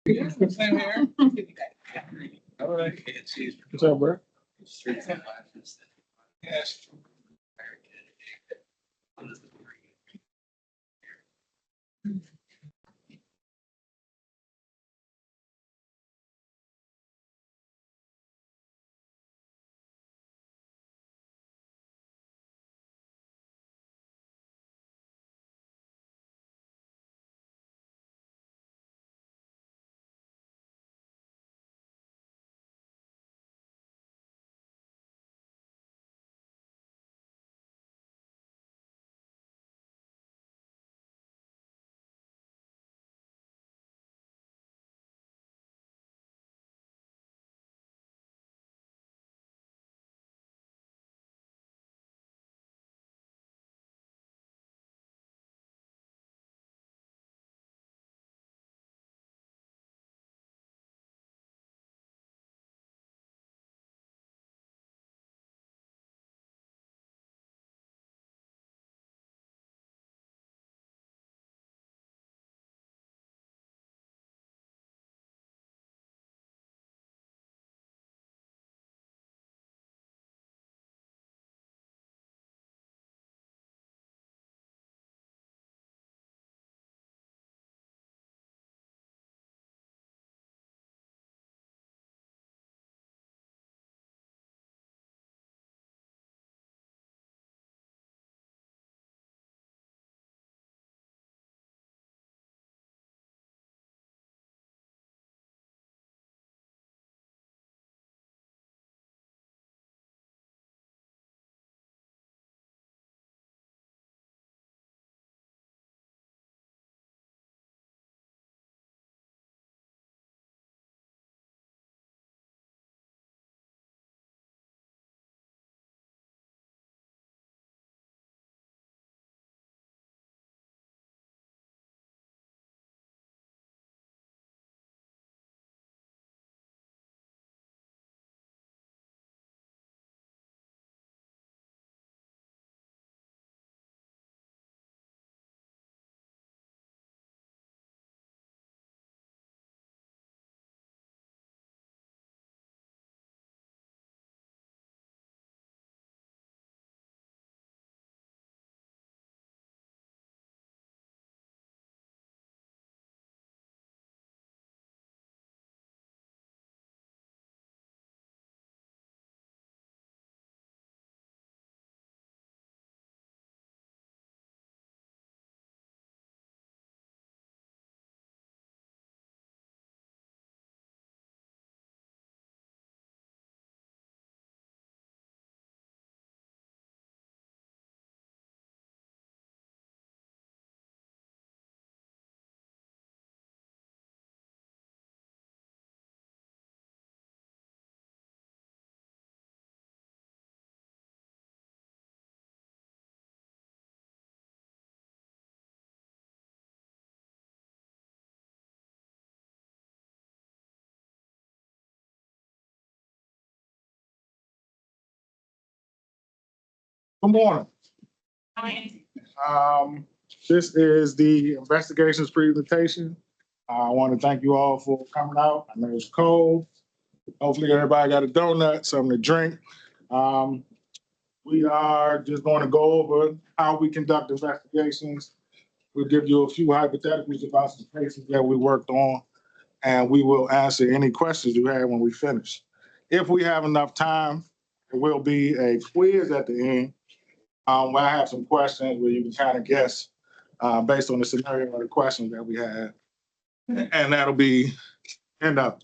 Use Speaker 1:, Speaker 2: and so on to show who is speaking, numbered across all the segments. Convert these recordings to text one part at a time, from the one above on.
Speaker 1: Same here. All right.
Speaker 2: What's up, bro?
Speaker 1: Yes.
Speaker 2: Good morning. This is the investigations presentation. I want to thank you all for coming out. I know it's cold. Hopefully everybody got a donut, something to drink. We are just going to go over how we conduct investigations. We'll give you a few hypotheticals about some cases that we worked on, and we will answer any questions you have when we finish. If we have enough time, there will be a quiz at the end. Where I have some questions where you can kind of guess based on the scenario or the questions that we have. And that'll be end up.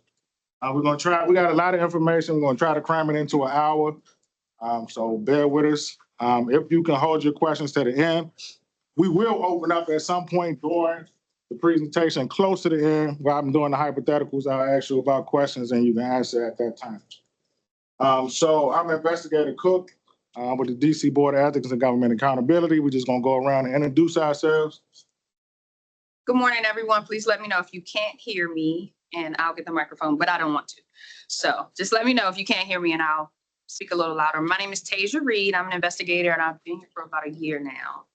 Speaker 2: We're gonna try, we got a lot of information. We're gonna try to cram it into an hour. So bear with us. If you can hold your questions to the end, we will open up at some point during the presentation close to the end while I'm doing the hypotheticals. I'll ask you about questions and you can answer at that time. So I'm Investigator Cook. With the DC Board of Ethics and Government Accountability. We're just gonna go around and introduce ourselves.
Speaker 3: Good morning, everyone. Please let me know if you can't hear me and I'll get the microphone, but I don't want to. So just let me know if you can't hear me and I'll speak a little louder. My name is Tahja Reid. I'm an investigator and I've been here for about a year now.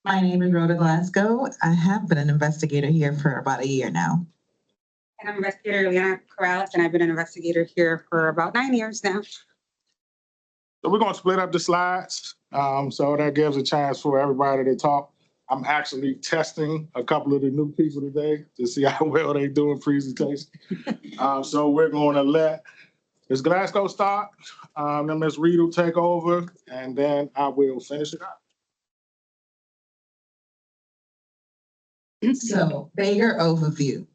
Speaker 4: My name is Rhoda Glasgow. I have been an investigator here for about a year now.
Speaker 5: And I'm investigator Ileana Corrales, and I've been an investigator here for about 9 years now.
Speaker 2: So we're gonna split up the slides, so that gives a chance for everybody to talk. I'm actually testing a couple of the new people today to see how well they do in presentation. So we're gonna let Ms. Glasgow start, then Ms. Reid will take over, and then I will finish it up.
Speaker 4: So, BEGA overview.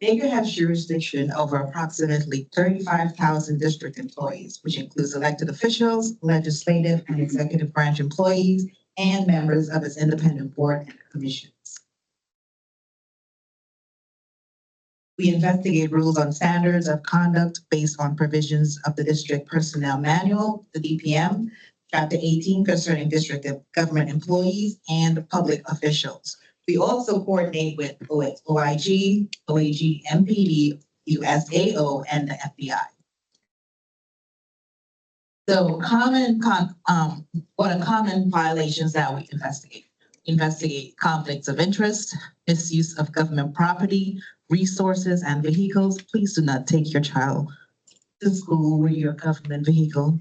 Speaker 4: BEGA has jurisdiction over approximately 35,000 district employees, which includes elected officials, legislative and executive branch employees, and members of its independent board and commissions. We investigate rules on standards of conduct based on provisions of the District Personnel Manual, the DPM, Chapter 18 concerning district government employees and public officials. We also coordinate with OIG, OAG, MPD, USAO, and the FBI. So what are common violations that we investigate? Investigate conflicts of interest, misuse of government property, resources, and vehicles. Please do not take your child to school with your government vehicle.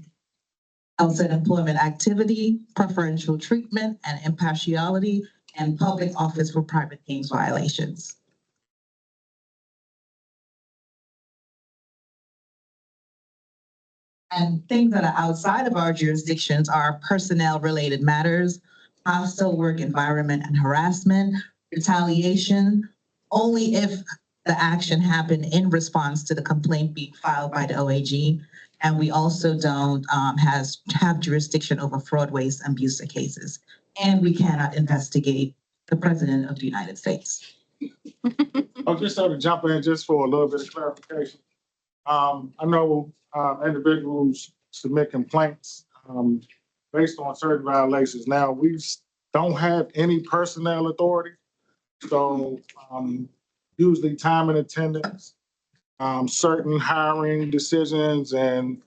Speaker 4: Outside employment activity, preferential treatment, and impartiality, and public office for private gains violations. And things that are outside of our jurisdictions are personnel-related matters, hostile work environment and harassment, retaliation, only if the action happened in response to the complaint being filed by the OAG. And we also don't have jurisdiction over fraud, waste, and abuse cases. And we cannot investigate the President of the United States.
Speaker 2: I'll just sort of jump in just for a little bit of clarification. I know individuals submit complaints based on certain violations. Now, we don't have any personnel authority. So usually time and attendance, certain hiring decisions and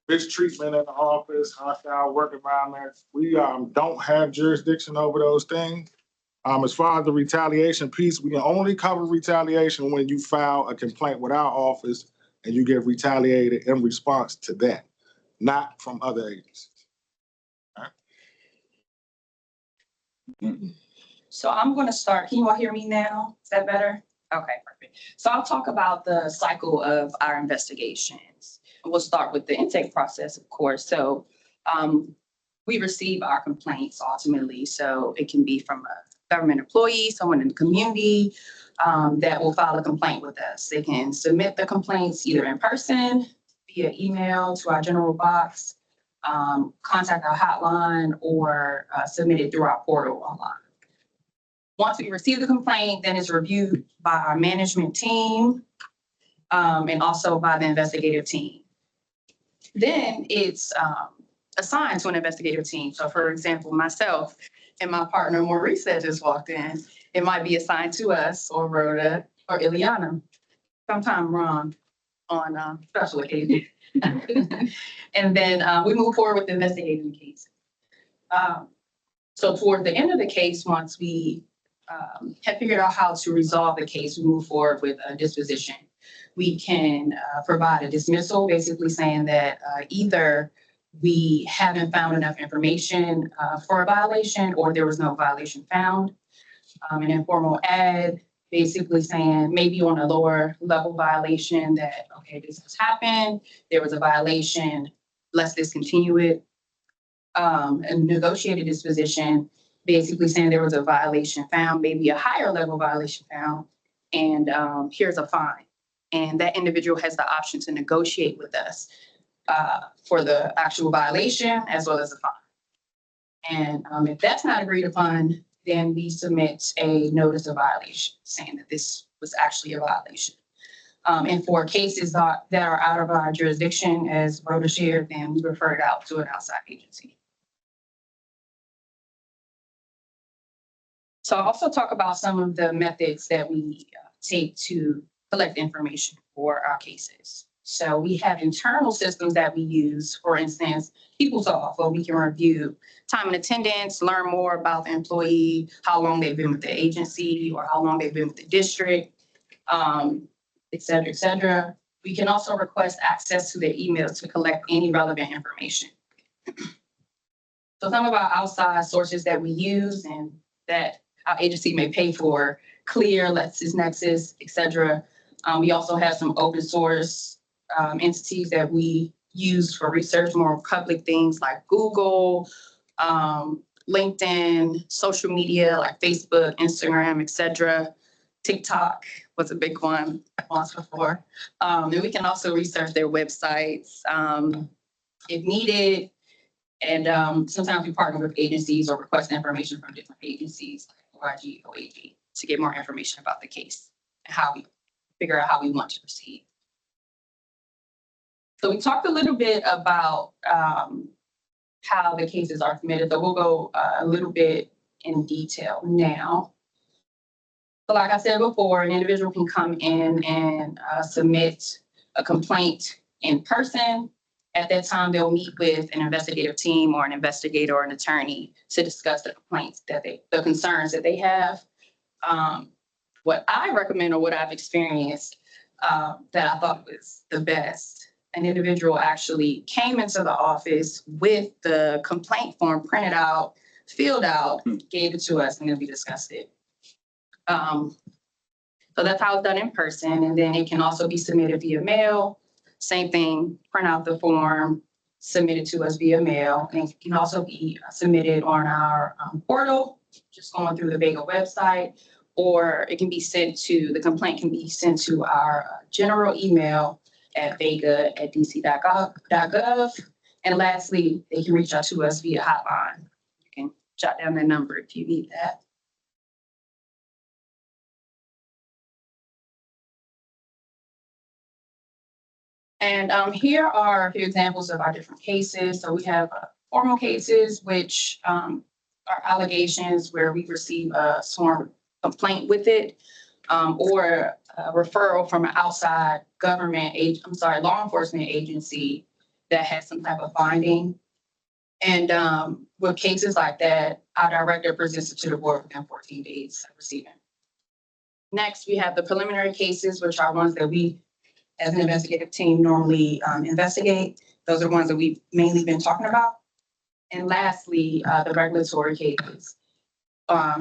Speaker 2: mistreatment in the office, hostile work environments. We don't have jurisdiction over those things. As far as the retaliation piece, we can only cover retaliation when you file a complaint with our office and you get retaliated in response to that, not from other agencies.
Speaker 3: So I'm going to start. Can you all hear me now? Is that better? Okay, perfect. So I'll talk about the cycle of our investigations. We'll start with the intake process, of course. So we receive our complaints ultimately. So it can be from a government employee, someone in the community that will file a complaint with us. They can submit the complaints either in person, via email to our general box, contact our hotline, or submit it through our portal online. Once we receive the complaint, then it's reviewed by our management team and also by the investigative team. Then it's assigned to an investigative team. So for example, myself and my partner Maurice that just walked in, it might be assigned to us or Rhoda or Ileana, sometime Ron on special occasions. And then we move forward with investigating the case. So toward the end of the case, once we have figured out how to resolve the case, we move forward with a disposition. We can provide a dismissal, basically saying that either we haven't found enough information for a violation or there was no violation found. An informal ad, basically saying maybe on a lower level violation that, okay, this has happened, there was a violation, let's discontinue it. A negotiated disposition, basically saying there was a violation found, maybe a higher level violation found, and here's a fine. And that individual has the option to negotiate with us for the actual violation as well as the fine. And if that's not agreed upon, then we submit a notice of violation saying that this was actually a violation. And for cases that are out of our jurisdiction, as Rhoda shared, then we refer it out to an outside agency. So I'll also talk about some of the methods that we take to collect information for our cases. So we have internal systems that we use, for instance, PeopleSoft, where we can review time and attendance, learn more about the employee, how long they've been with the agency or how long they've been with the district, et cetera, et cetera. We can also request access to their emails to collect any relevant information. So some of our outside sources that we use and that our agency may pay for, Clear, LexisNexis, et cetera. We also have some open source entities that we use for research, more public things like Google, LinkedIn, social media like Facebook, Instagram, et cetera. TikTok was a big one once before. And we can also research their websites if needed. And sometimes we partner with agencies or request information from different agencies like OIG, OAG to get more information about the case and how we figure out how we want to proceed. So we talked a little bit about how the cases are submitted. So we'll go a little bit in detail now. So like I said before, an individual can come in and submit a complaint in person. At that time, they'll meet with an investigative team or an investigator or an attorney to discuss the complaints that the concerns that they have. What I recommend or what I've experienced that I thought was the best, an individual actually came into the office with the complaint form printed out, filled out, gave it to us, and then we discussed it. So that's how it's done in person. And then it can also be submitted via mail. Same thing, print out the form, submit it to us via mail. And it can also be submitted on our portal, just going through the BEGA website, or it can be sent to, the complaint can be sent to our general email at bega@dc.gov. And lastly, they can reach out to us via hotline. You can jot down that number if you need that. And here are a few examples of our different cases. So we have formal cases, which are allegations where we receive a sworn complaint with it, or a referral from an outside government law enforcement agency that has some type of finding. And with cases like that, our director presents it to the board within 14 days of receiving. Next, we have the preliminary cases, which are ones that we as an investigative team normally investigate. Those are ones that we've mainly been talking about. And lastly, the regulatory cases,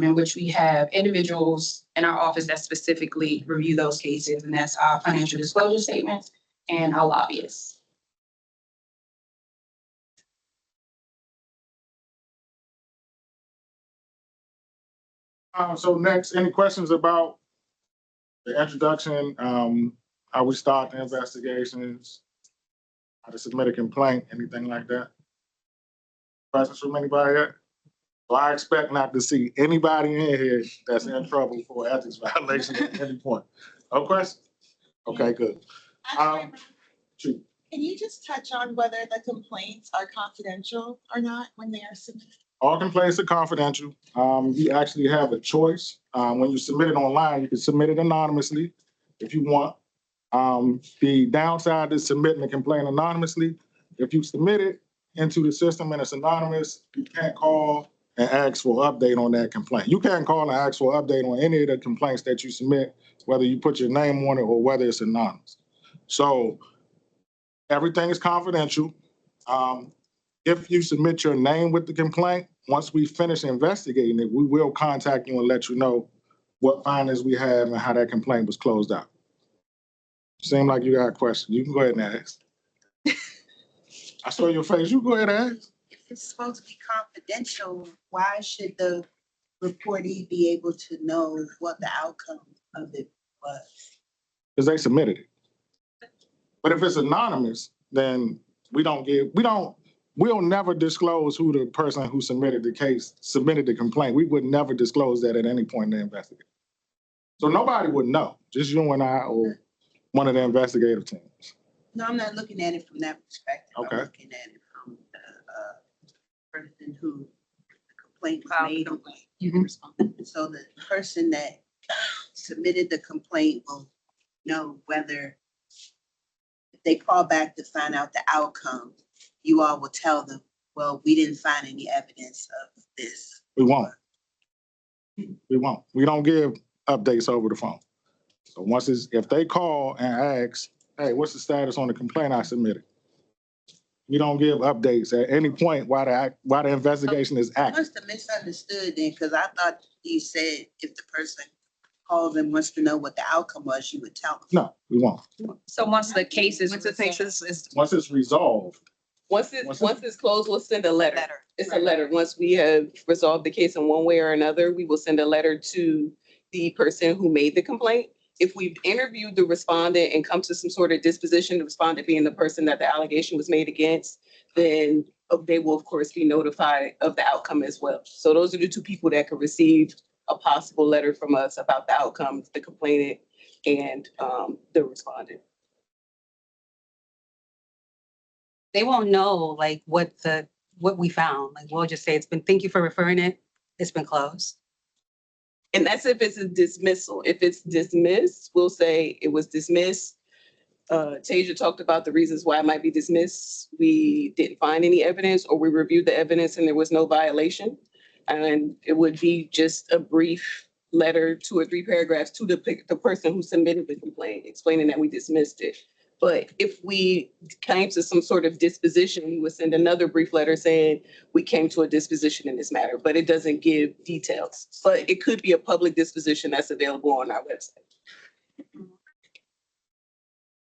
Speaker 3: in which we have individuals in our office that specifically review those cases, and that's our financial disclosure statements and our lobbyists.
Speaker 2: So next, any questions about the introduction, how we start the investigations, how to submit a complaint, anything like that? Questions from anybody yet? Well, I expect not to see anybody in here that's in trouble for ethics violation at any point. No question? Okay, good. Shoot.
Speaker 6: Can you just touch on whether the complaints are confidential or not when they are submitted?
Speaker 2: All complaints are confidential. You actually have a choice. When you submit it online, you can submit it anonymously if you want. The downside is submitting a complaint anonymously. If you submit it into the system and it's anonymous, you can't call and ask for an update on that complaint. You can't call and ask for an update on any of the complaints that you submit, whether you put your name on it or whether it's anonymous. So everything is confidential. If you submit your name with the complaint, once we finish investigating it, we will contact you and let you know what findings we have and how that complaint was closed out. Seem like you got a question. You can go ahead and ask. I saw your face. You go ahead and ask.
Speaker 6: If it's supposed to be confidential, why should the reportee be able to know what the outcome of it was?
Speaker 2: Because they submitted it. But if it's anonymous, then we'll never disclose who the person who submitted the complaint. We would never disclose that at any point in the investigation. So nobody would know, just you and I or one of the investigative teams.
Speaker 6: No, I'm not looking at it from that perspective.
Speaker 2: Okay.
Speaker 6: I'm looking at it from the person who the complaint was made on.
Speaker 3: Mm-hmm.
Speaker 6: So the person that submitted the complaint will know whether the if they call back to find out the outcome, you all will tell them, well, we didn't find any evidence of this.
Speaker 2: We won't. We won't. We don't give updates over the phone. So if they call and ask, hey, what's the status on the complaint I submitted? We don't give updates at any point while the investigation is
Speaker 6: I
Speaker 2: active.
Speaker 6: must have misunderstood then, because I thought you said if the person calls and wants to know what the outcome was, you would tell them.
Speaker 2: No, we won't.
Speaker 3: So once the case is.
Speaker 1: Once the case is,
Speaker 2: Once it's resolved,
Speaker 1: once it's closed, we'll send a letter.
Speaker 6: Letter.
Speaker 1: It's a letter. Once we have resolved the case in one way or another, we will send a letter to the person who made the complaint. If we've interviewed the respondent and come to some sort of disposition, the respondent being the person that the allegation was made against, then they will, of course, be notified of the outcome as well. So those are the two people that could receive a possible letter from us about the outcome, the complainant and the respondent.
Speaker 5: They won't know like what we found. Like we'll just say thank you for referring it. It's been closed.
Speaker 1: And that's if it's a dismissal. If it's dismissed, we'll say it was dismissed. Tahja talked about the reasons why it might be dismissed. We didn't find any evidence, or we reviewed the evidence and there was no violation. And it would be just a brief letter, 2 or 3 paragraphs to the person who submitted the complaint, explaining that we dismissed it. But if we came to some sort of disposition, we would send another brief letter saying we came to a disposition in this matter, but it doesn't give details. But it could be a public disposition that's available on our website.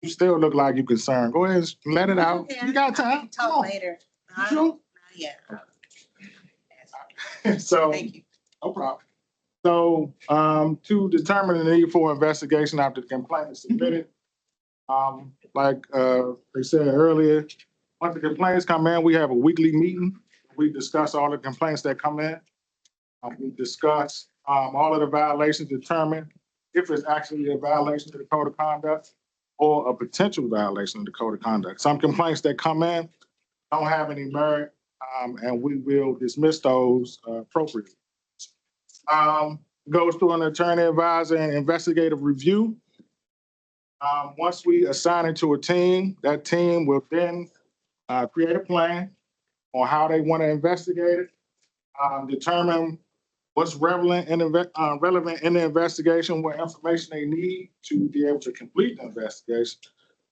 Speaker 2: you still look like you're concerned. Go ahead and let it out.
Speaker 6: Okay,
Speaker 2: You got time. Come
Speaker 6: Talk
Speaker 2: on.
Speaker 6: later.
Speaker 2: Sure.
Speaker 6: Yeah.
Speaker 2: So,
Speaker 6: Thank you.
Speaker 2: no problem. So, to determine the need for investigation after the complaint is submitted, like they said earlier, once the complaints come in, we have a weekly meeting. We discuss all the complaints that come in. We discuss all of the violations, determine if it's actually a violation of the code of conduct or a potential violation of the code of conduct. Some complaints that come in don't have any merit, and we will dismiss those appropriately. Goes through an attorney advisor and investigative review. Once we assign it to a team, that team will then create a plan on how they want to investigate it, determine what's relevant in the investigation, what information they need to be able to complete the investigation,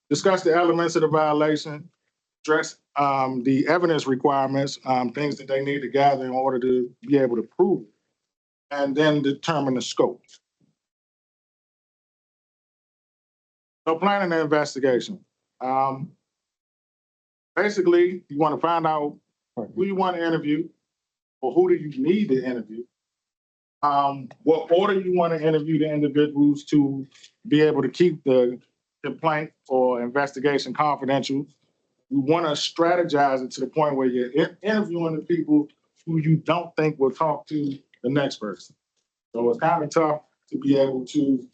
Speaker 2: discuss the elements of the violation, address the evidence requirements, things that they need to gather in order to be able to prove it, and then determine the scope. So planning the investigation. Basically, you want to find out who you want to interview or who do you need to interview. What order you want to interview the individuals to be able to keep the complaint or investigation confidential. You want to strategize it to the point where you're interviewing the people who you don't think will talk to the next person. So it's kind of tough to be able to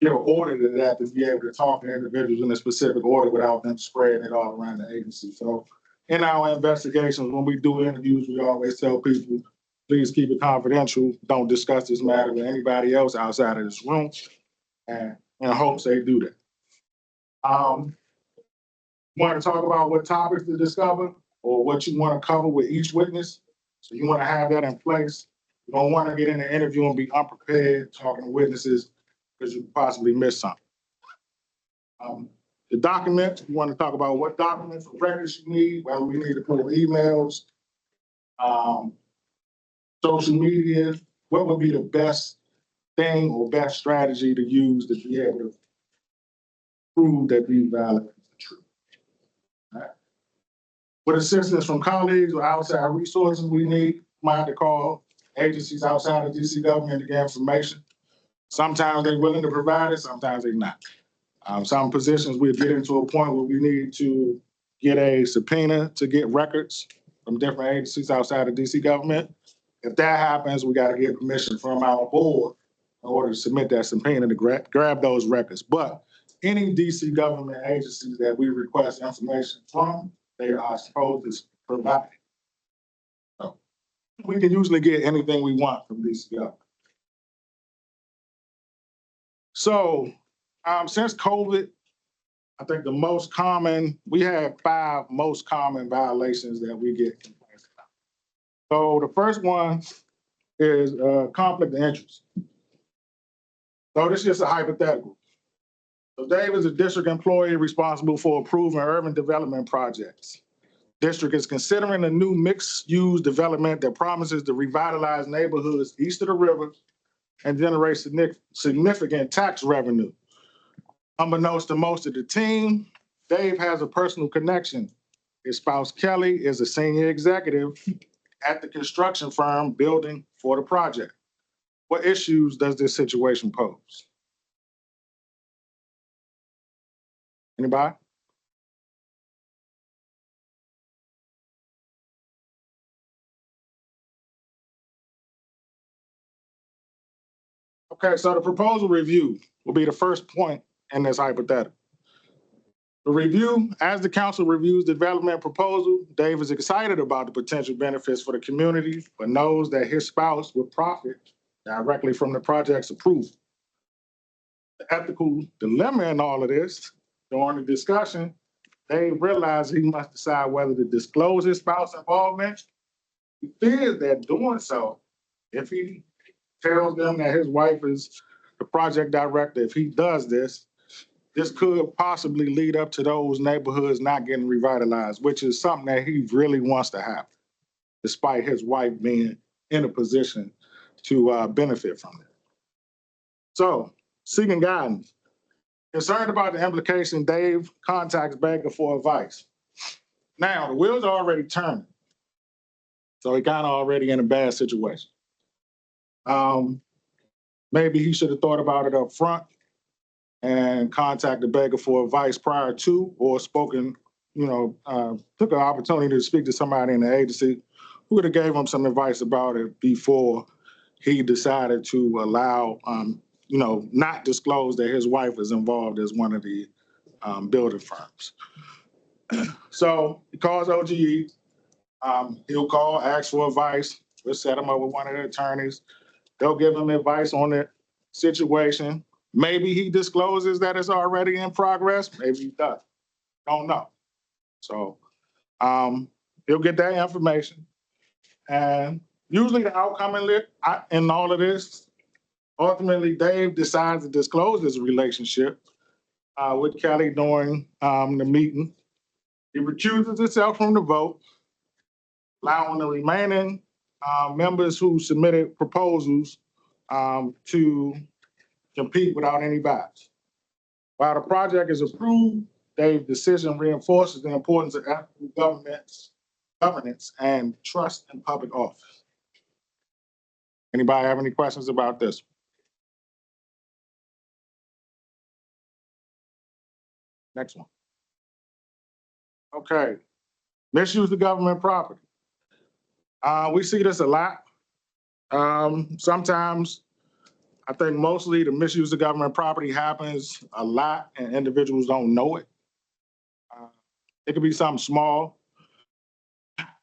Speaker 2: give an order to that, to be able to talk to individuals in a specific order without them spreading it all around the agency. So in our investigations, when we do interviews, we always tell people, please keep it confidential. Don't discuss this matter with anybody else outside of this room, and in hopes they do that. Want to talk about what topics to discover or what you want to cover with each witness. So you want to have that in place. You don't want to get in the interview and be unprepared talking to witnesses because you possibly miss something. The documents, you want to talk about what documents or records you need, whether we need to pull emails, social media, what would be the best thing or best strategy to use to be able to prove that these violations are true. All right. With assistance from colleagues or outside resources we need, might have to call agencies outside of DC government to get information. Sometimes they're willing to provide it, sometimes they're not. Some positions we're getting to a point where we need to get a subpoena to get records from different agencies outside of DC government. If that happens, we got to get permission from our board in order to submit that subpoena to grab those records. But any DC government agencies that we request information from, they are supposed to provide. So we can usually get anything we want from DC government. So since COVID, I think the most common, we have 5 most common violations that we get complaints about. So the first one is conflict of interest. So this is just a hypothetical. So Dave is a district employee responsible for approving urban development projects. District is considering a new mixed-use development that promises to revitalize neighborhoods east of the river and generate significant tax revenue. Unbeknownst to most of the team, Dave has a personal connection. His spouse Kelly is a senior executive at the construction firm building for the project. What issues does this situation pose? Anybody? Okay, so the proposal review will be the first point in this hypothetical. The review, as the council reviews development proposal, Dave is excited about the potential benefits for the community, but knows that his spouse would profit directly from the project's approval. The ethical dilemma in all of this, during the discussion, Dave realized he must decide whether to disclose his spouse's involvement. He fears that doing so, if he tells them that his wife is the project director, if he does this, this could possibly lead up to those neighborhoods not getting revitalized, which is something that he really wants to happen, despite his wife being in a position to benefit from it. So, seeking guidance. Concerned about the implication, Dave contacts BEGA for advice. Now, the wheels are already turning, so he kind of already in a bad situation. Maybe he should have thought about it up front and contacted BEGA for advice prior to, or spoken, took an opportunity to speak to somebody in the agency who would have gave him some advice about it before he decided to allow, not disclose that his wife is involved as one of the building firms. So he calls OGE. He'll call, ask for advice. We'll set him up with one of the attorneys. They'll give him advice on the situation. Maybe he discloses that it's already in progress. Maybe he doesn't. Don't know. So he'll get that information. And usually the outcome in all of this, ultimately Dave decides to disclose his relationship with Kelly during the meeting. He recuses himself from the vote, allowing the remaining members who submitted proposals to compete without any bias. While the project is approved, Dave's decision reinforces the importance of ethical governance and trust in public office. Anybody have any questions about this? Next one. Okay, misuse of government property. We see this a lot. Sometimes, I think mostly the misuse of government property happens a lot and individuals don't know it. It could be something small.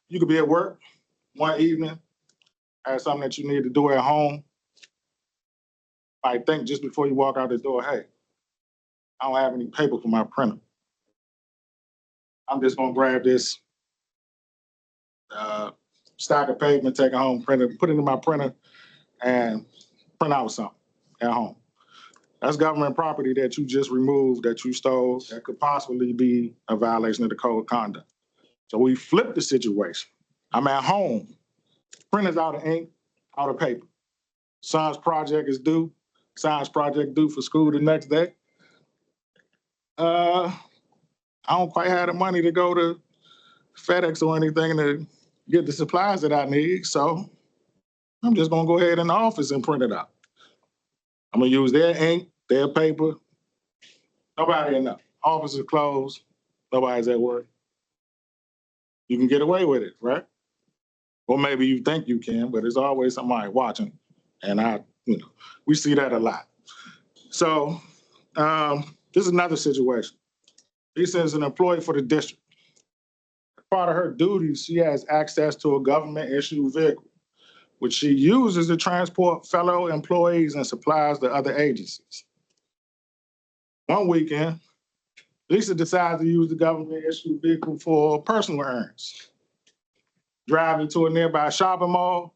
Speaker 2: You could be at work one evening, have something that you need to do at home. I think just before you walk out the door, hey, I don't have any paper for my printer. I'm just gonna grab this stack of paper and take it home, print it, put it in my printer and print out something at home. That's government property that you just removed, that you stole, that could possibly be a violation of the code of conduct. So we flip the situation. I'm at home, printer's out of ink, out of paper. Son's project is due, son's project due for school the next day. I don't quite have the money to go to FedEx or anything to get the supplies that I need, so I'm just gonna go ahead in the office and print it out. I'm gonna use their ink, their paper. Nobody in the office is closed, nobody's at work. You can get away with it, right? Or maybe you think you can, but there's always somebody watching. And we see that a lot. So this is another situation. Lisa is an employee for the district. As part of her duties, she has access to a government-issued vehicle, which she uses to transport fellow employees and supplies to other agencies. One weekend, Lisa decides to use the government issued vehicle for personal errands. Driving to a nearby shopping mall,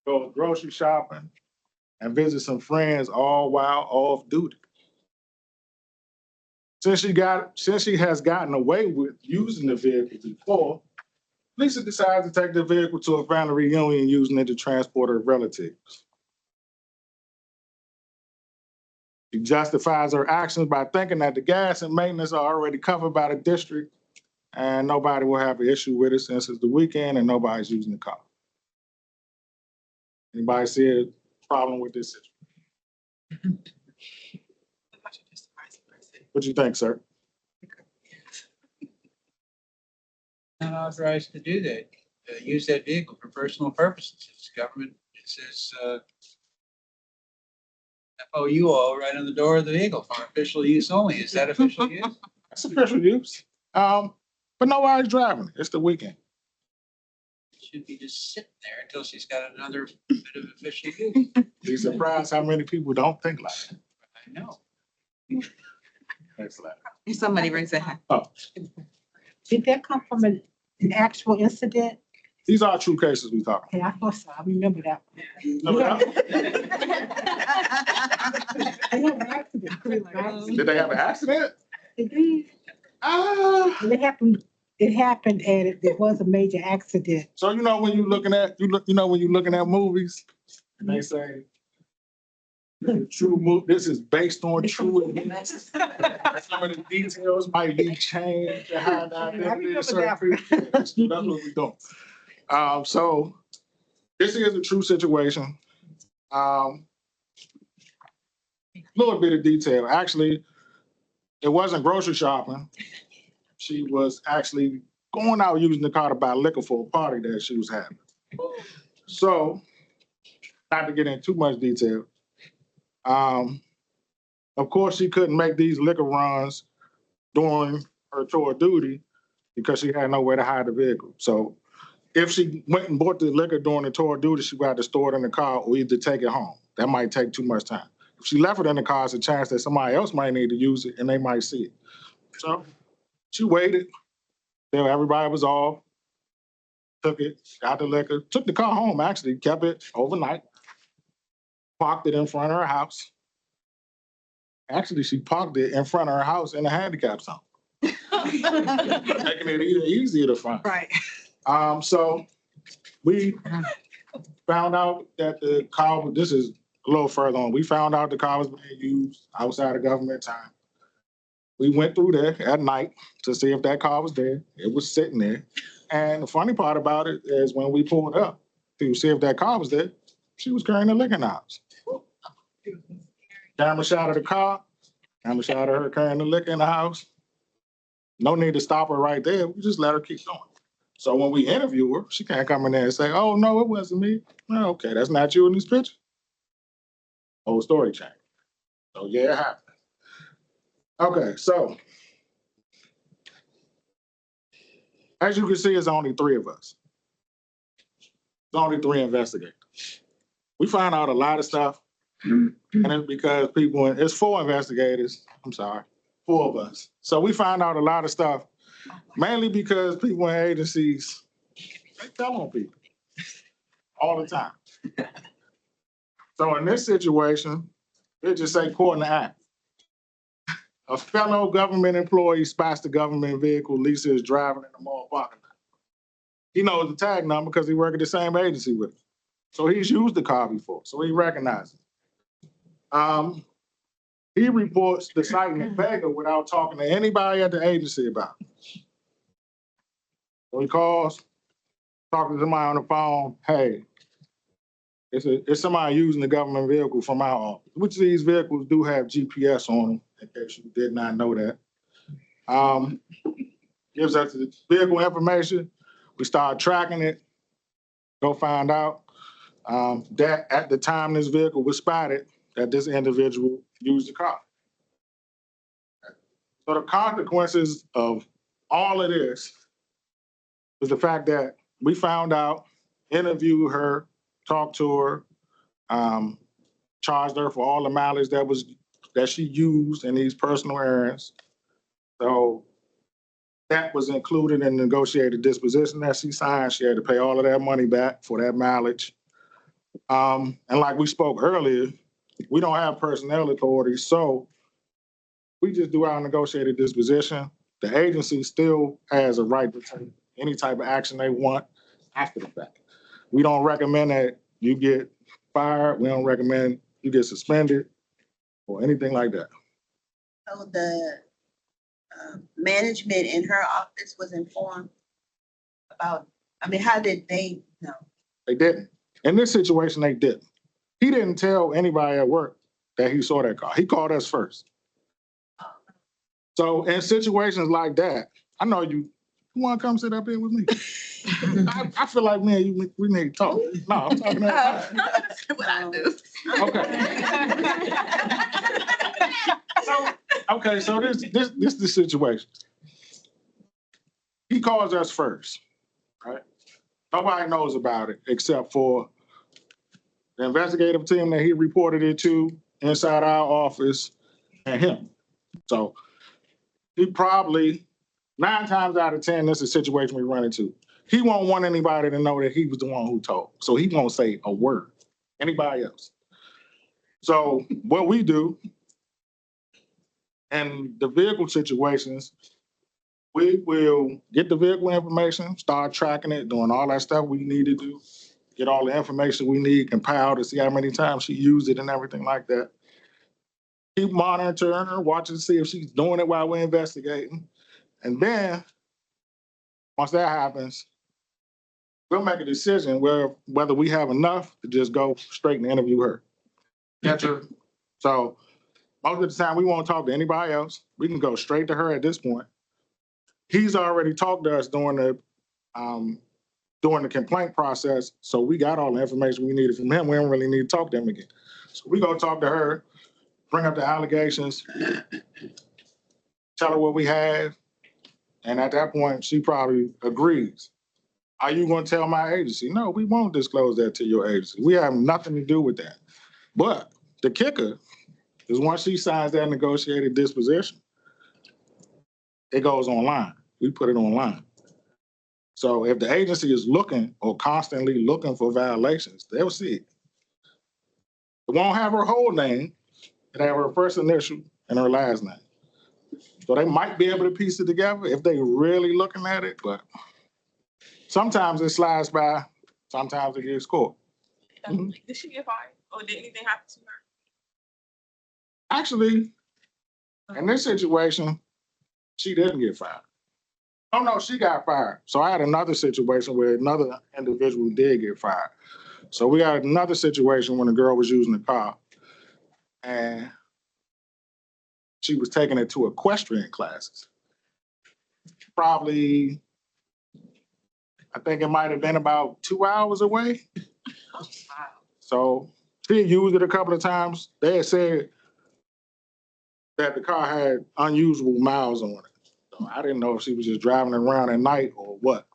Speaker 2: go grocery shopping, and visit some friends all while off duty. Since she has gotten away with using the vehicle before, Lisa decides to take the vehicle to a family reunion using it to transport her relatives. She justifies her actions by thinking that the gas and maintenance are already covered by the district and nobody will have an issue with it since it's the weekend and nobody's using the car. Anybody see a problem with this situation? What you think, sir?
Speaker 7: Not authorized to do that, use that vehicle for personal purposes. It's government, it says, FOU all right on the door of the vehicle for official use only. Is that official use?
Speaker 2: That's official use. But nobody's driving it. It's the weekend.
Speaker 7: It should be just sitting there until she's got another bit of official use.
Speaker 2: Be surprised how many people don't think like that.
Speaker 7: I know.
Speaker 2: Next slide.
Speaker 4: Somebody raise their hand.
Speaker 2: Oh,
Speaker 8: Did that come from an actual incident?
Speaker 2: these are true cases we talking.
Speaker 8: Okay, I thought so. I remember that. They had an accident, right?
Speaker 2: Did they have an accident?
Speaker 8: It did.
Speaker 2: Ah.
Speaker 8: It happened and it was a major accident.
Speaker 2: So you know when you're looking at when you're looking at movies, and they say this is based on true events. Some of the details might be changed to hide the identity of certain people. That's what we do. So this is a true situation. Little bit of detail. Actually, it wasn't grocery shopping. She was actually going out using the car to buy liquor for a party that she was having. So, not to get into too much detail, of course, she couldn't make these liquor runs during her tour duty because she had nowhere to hide the vehicle. So, if she went and bought the liquor during the tour duty, she would have to store it in the car or either take it home. That might take too much time. If she left it in the car, it's a chance that somebody else might need to use it and they might see it. So, she waited till everybody was off, took it, got the liquor, took the car home, actually, kept it overnight, parked it in front of her house. Actually, she parked it in front of her house in a handicap zone, making it even easier to find.
Speaker 8: Right.
Speaker 2: So we found out that the car, this is a little further on, we found out the car was being used outside of government time. We went through there at night to see if that car was there. It was sitting there. And the funny part about it is when we pulled up to see if that car was there, she was carrying a liquor in the house. Camera shot of the car, camera shot of her carrying the liquor in the house. No need to stop her right there. We just let her keep going. So when we interview her, she can't come in there and say, oh, no, it wasn't me. Oh, okay, that's not you in this picture. Whole story changed. So yeah, it happened. Okay, so as you can see, it's only 3 of us. It's only 3 investigators. We find out a lot of stuff, and it's because it's 4 investigators. I'm sorry, 4 of us. So we find out a lot of stuff, mainly because people in agencies, they tell on people all the time. So in this situation, they just say court in the act. A fellow government employee spots the government vehicle Lisa is driving in the mall parking lot. He knows the tag number because he works at the same agency with her. So he's used the car before, so he recognizes it. He reports the sighting in BEGA without talking to anybody at the agency about it. So he calls, talking to somebody on the phone, hey, it's somebody using the government vehicle from our office, which these vehicles do have GPS on them, in case you did not know that. Gives us the vehicle information. We start tracking it, go find out that at the time this vehicle was spotted, that this individual used the car. So the consequences of all of this is the fact that we found out, interviewed her, talked to her, charged her for all the mileage that she used in these personal errands. So that was included in the negotiated disposition that she signed. She had to pay all of that money back for that mileage. And like we spoke earlier, we don't have personnel authority, so we just do our negotiated disposition. The agency still has a right to take any type of action they want after the fact. We don't recommend that you get fired. We don't recommend you get suspended or anything like that.
Speaker 6: So the management in her office was informed about, I mean, how did they know?
Speaker 2: They didn't. In this situation, they didn't. He didn't tell anybody at work that he saw that car. He called us first. So in situations like that, I know you want to come sit up here with me. I feel like me and you, we need to talk. No, I'm talking about.
Speaker 1: What I do.
Speaker 2: Okay, so this is the situation. He calls us first, right? Nobody knows about it except for the investigative team that he reported it to inside our office and him. So he probably 9 times out of 10, this is a situation we run into. He won't want anybody to know that he was the one who told. So he won't say a word. Anybody else. So what we do in the vehicle situations, we will get the vehicle information, start tracking it, doing all that stuff we need to do, get all the information we need compiled to see how many times she used it and everything like that. Keep monitoring her, watching to see if she's doing it while we're investigating. And then, once that happens, we'll make a decision whether we have enough to just go straight and interview her. Catch her. So most of the time, we won't talk to anybody else. We can go straight to her at this point. He's already talked to us during the complaint process, so we got all the information we needed from him. We don't really need to talk to him again. So we go talk to her, bring up the allegations, tell her what we have, and at that point, she probably agrees. Are you going to tell my agency? No, we won't disclose that to your agency. We have nothing to do with that. But the kicker is once she signs that negotiated disposition, it goes online. We put it online. So if the agency is looking or constantly looking for violations, they'll see it. It won't have her whole name. It'll have her first initial and her last name. So they might be able to piece it together if they really looking at it, but sometimes it slides by, sometimes it gets caught.
Speaker 1: Did she get fired or did anything happen to her?
Speaker 2: Actually, in this situation, she didn't get fired. Oh no, she got fired. So I had another situation where another individual did get fired. So we had another situation when a girl was using the car and she was taking it to equestrian classes. Probably, I think it might have been about 2 hours away. So she had used it a couple of times. They had said that the car had unusual miles on it. So I didn't know if she was just driving around at night or what.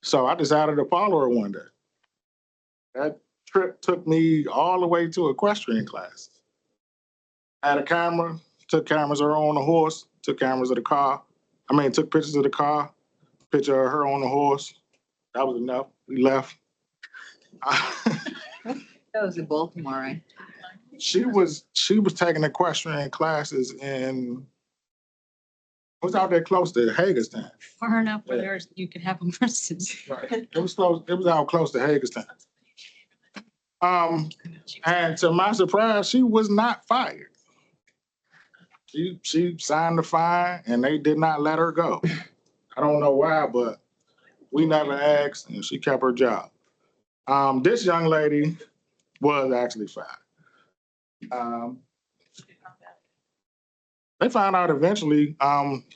Speaker 2: So I decided to follow her one day. That trip took me all the way to equestrian classes. I had a camera, took cameras of her on the horse, took cameras of the car. Took pictures of the car, picture of her on the horse. That was enough. We left.
Speaker 5: That was in Baltimore, right?
Speaker 2: She was taking equestrian classes in, it was out there close to Hagerstown.
Speaker 5: Far enough where there's, you can have them versus.
Speaker 2: Right. It was close, it was out close to Hagerstown. And to my surprise, she was not fired. She signed the fine and they did not let her go. I don't know why, but we never asked and she kept her job. This young lady was actually fired. They found out eventually,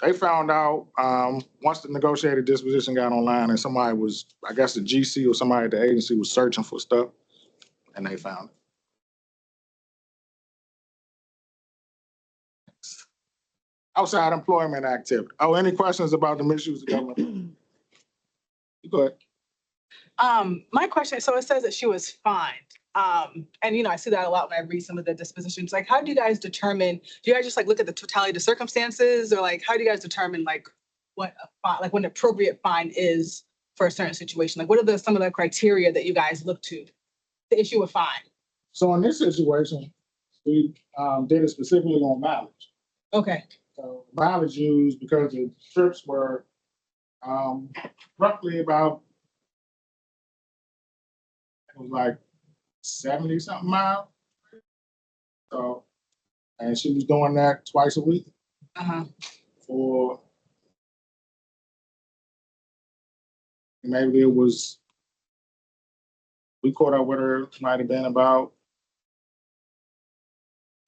Speaker 2: they found out once the negotiated disposition got online and somebody was, I guess the GC or somebody at the agency was searching for stuff and they found it. Outside employment activity. Oh, any questions about the misuse of government? Go ahead.
Speaker 8: My question, so it says that she was fined.
Speaker 9: And, I see that a lot when I read some of the dispositions. Like, how do you guys determine, do you guys just like look at the totality of the circumstances, or like, how do you guys determine like what, like what an appropriate fine is for a certain situation? Like, what are some of the criteria that you guys look to issue a fine?
Speaker 2: So in this situation, we did it specifically on mileage.
Speaker 9: Okay.
Speaker 2: So mileage used because the trips were roughly about, it was like 70 something miles. So, and she was doing that twice a week for, maybe it was, we caught up with her, might have been about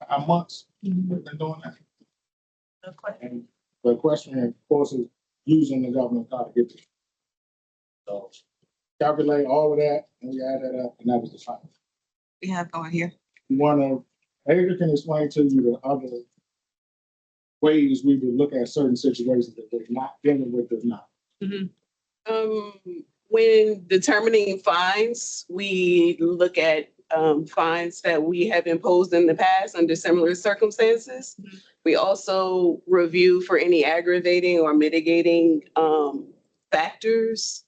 Speaker 2: 5 months. We've been doing that. And the question, of course, is using the government card to get this. So calculate all of that, and we add that up, and that was the fine.
Speaker 1: We have going here.
Speaker 2: You wanna, Ada can explain to you the other ways we would look at certain situations that they're not dealing with this now.
Speaker 1: When determining fines, we look at fines that we have imposed in the past under similar circumstances. We also review for any aggravating or mitigating factors.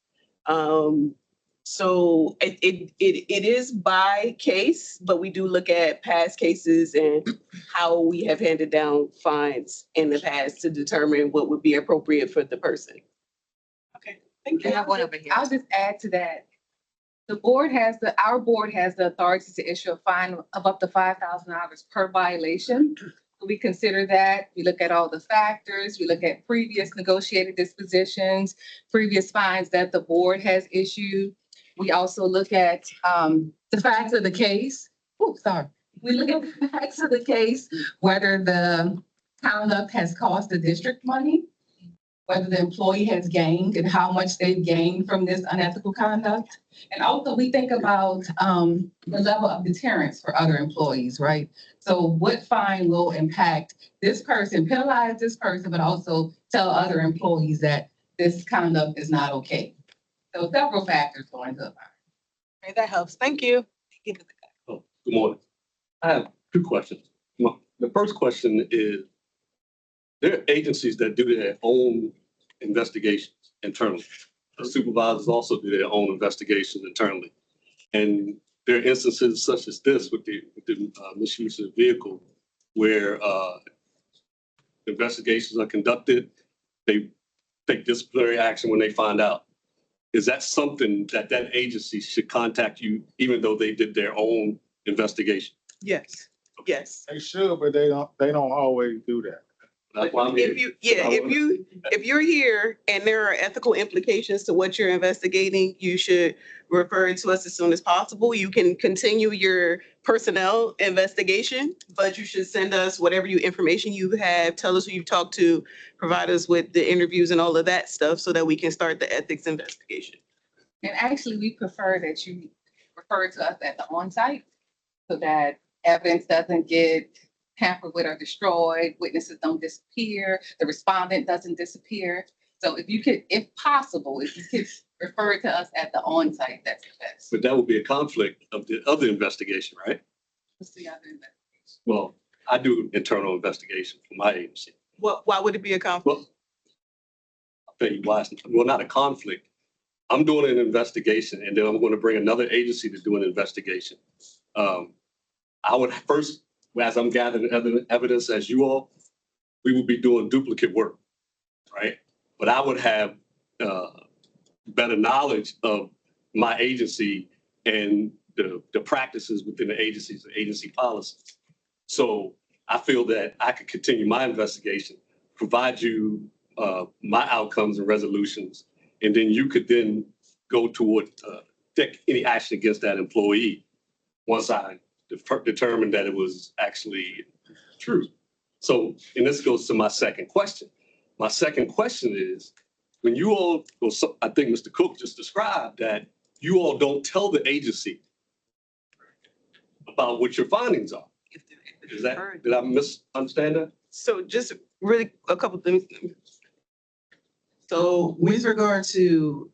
Speaker 1: So it is by case, but we do look at past cases and how we have handed down fines in the past to determine what would be appropriate for the person.
Speaker 9: Okay, thank you.
Speaker 5: I have one over here.
Speaker 3: I'll just add to that. Our board has the authority to issue a fine of up to $5,000 per violation. We consider that. We look at all the factors. We look at previous negotiated dispositions, previous fines that the board has issued. We also look at the facts of the case. We look at the facts of the case, whether the conduct has cost the district money, whether the employee has gained and how much they've gained from this unethical conduct. And also we think about the level of deterrence for other employees, right? So what fine will impact this person, penalize this person, but also tell other employees that this conduct is not okay. So several factors go into the fine.
Speaker 9: Okay, that helps. Thank you.
Speaker 10: Oh, good morning. I have two questions. The first question is, there are agencies that do their own investigations internally. The supervisors also do their own investigations internally. And there are instances such as this with the misuse of the vehicle where investigations are conducted, they take disciplinary action when they find out. Is that something that agency should contact you even though they did their own investigation?
Speaker 1: Yes, yes.
Speaker 2: They should, but they don't always do that.
Speaker 10: That's why I'm here.
Speaker 1: If you're here and there are ethical implications to what you're investigating, you should refer it to us as soon as possible. You can continue your personnel investigation, but you should send us whatever information you have, tell us who you've talked to, provide us with the interviews and all of that stuff so that we can start the ethics investigation.
Speaker 3: And actually, we prefer that you refer to us at the on-site so that evidence doesn't get tampered with or destroyed, witnesses don't disappear, the respondent doesn't disappear. So if you could, if possible, if you could refer it to us at the on-site, that's the best.
Speaker 10: But that would be a conflict of the other investigation, right?
Speaker 3: What's the other investigation?
Speaker 10: Well, I do internal investigation for my agency.
Speaker 1: Why would it be a conflict?
Speaker 10: Well, I'll tell you why. Well, not a conflict. I'm doing an investigation and then I'm going to bring another agency to do an investigation. I would first, as I'm gathering evidence as you all, we would be doing duplicate work, right? But I would have better knowledge of my agency and the practices within the agency policies. So I feel that I could continue my investigation, provide you my outcomes and resolutions, and then you could then go toward take any action against that employee once I determined that it was actually true. So, and this goes to my second question. My second question is, when you all, I think Mr. Cook just described that you all don't tell the agency about what your findings are. Is that, did I misunderstand that?
Speaker 1: So just really a couple things. So with regard to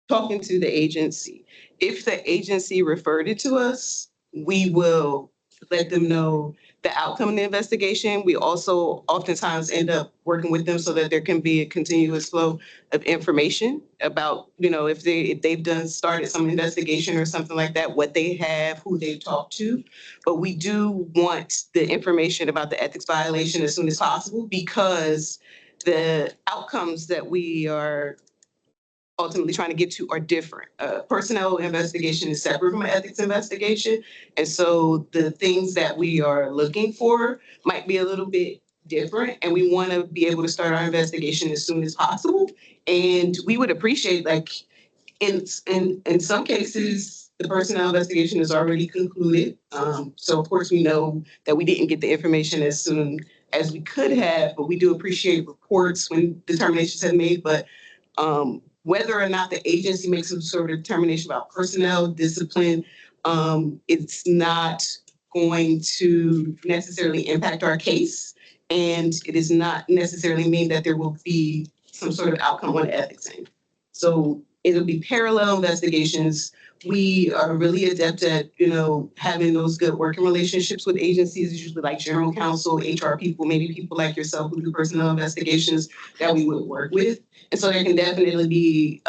Speaker 1: talking to the agency. If the agency referred it to us, we will let them know the outcome of the investigation. We also oftentimes end up working with them so that there can be a continuous flow of information about, if they've started some investigation or something like that, what they have, who they've talked to. But we do want the information about the ethics violation as soon as possible, because the outcomes that we are ultimately trying to get to are different. Personnel investigation is separate from an ethics investigation. And so the things that we are looking for might be a little bit different. And we want to be able to start our investigation as soon as possible. And we would appreciate, like, in some cases, the personnel investigation is already concluded. So of course we know that we didn't get the information as soon as we could have, but we do appreciate reports when determinations have made. But whether or not the agency makes some sort of determination about personnel discipline, it's not going to necessarily impact our case. And it does not necessarily mean that there will be some sort of outcome on the ethics end. So it'll be parallel investigations. We are really adept at, having those good working relationships with agencies, usually like general counsel, HR people, maybe people like yourself who do personnel investigations that we would work with. And so there can definitely be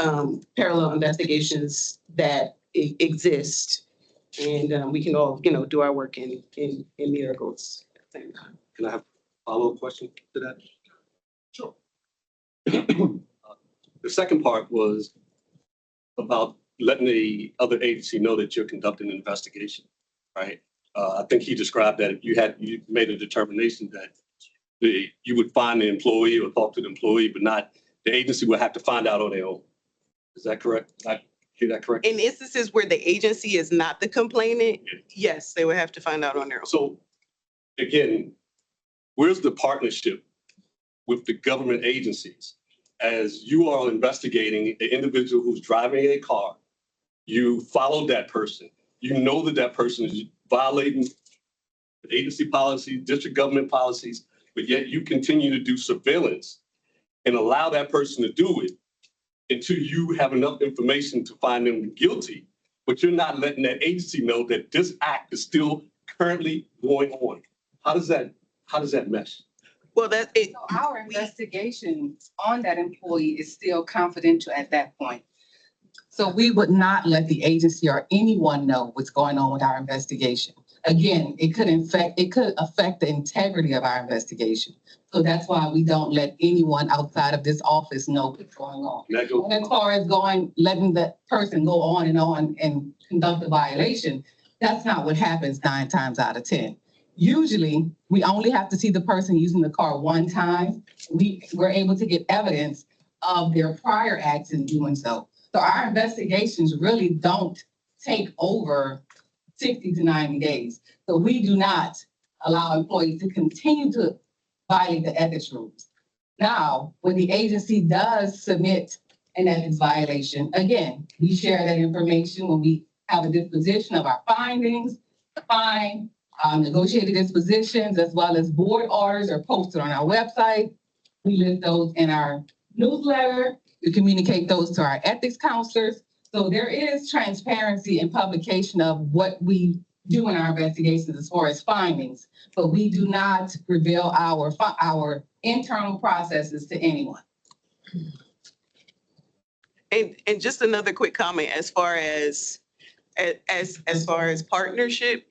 Speaker 1: parallel investigations that exist, and we can all, do our work in miracles at the same time.
Speaker 10: Can I have a follow-up question to that?
Speaker 2: Sure.
Speaker 10: The second part was about letting the other agency know that you're conducting an investigation, right? I think he described that you made a determination that you would find the employee or talk to the employee, but not the agency would have to find out on their own. Is that correct? I hear that correct?
Speaker 1: In instances where the agency is not the complainant, yes, they would have to find out on their own.
Speaker 10: So again, where's the partnership with the government agencies? As you are investigating an individual who's driving a car, you follow that person. You know that person is violating agency policies, district government policies, but yet you continue to do surveillance and allow that person to do it until you have enough information to find them guilty, but you're not letting that agency know that this act is still currently going on. How does that mesh?
Speaker 1: Well,
Speaker 3: So our investigation on that employee is still confidential at that point. So we would not let the agency or anyone know what's going on with our investigation. Again, it could affect the integrity of our investigation. So that's why we don't let anyone outside of this office know what's going on. And as far as letting the person go on and conduct a violation, that's not what happens 9 times out of 10. Usually, we only have to see the person using the car one time. We're able to get evidence of their prior acts in doing so. So our investigations really don't take over 60 to 90 days. So we do not allow employees to continue to violate the ethics rules. Now, when the agency does submit an ethics violation, again, we share that information when we have a disposition of our findings, the fine, negotiated dispositions, as well as board orders are posted on our website. We list those in our newsletter. We communicate those to our ethics counselors. So there is transparency and publication of what we do in our investigations as far as findings, but we do not reveal our internal processes to anyone.
Speaker 1: And just another quick comment as far as partnership,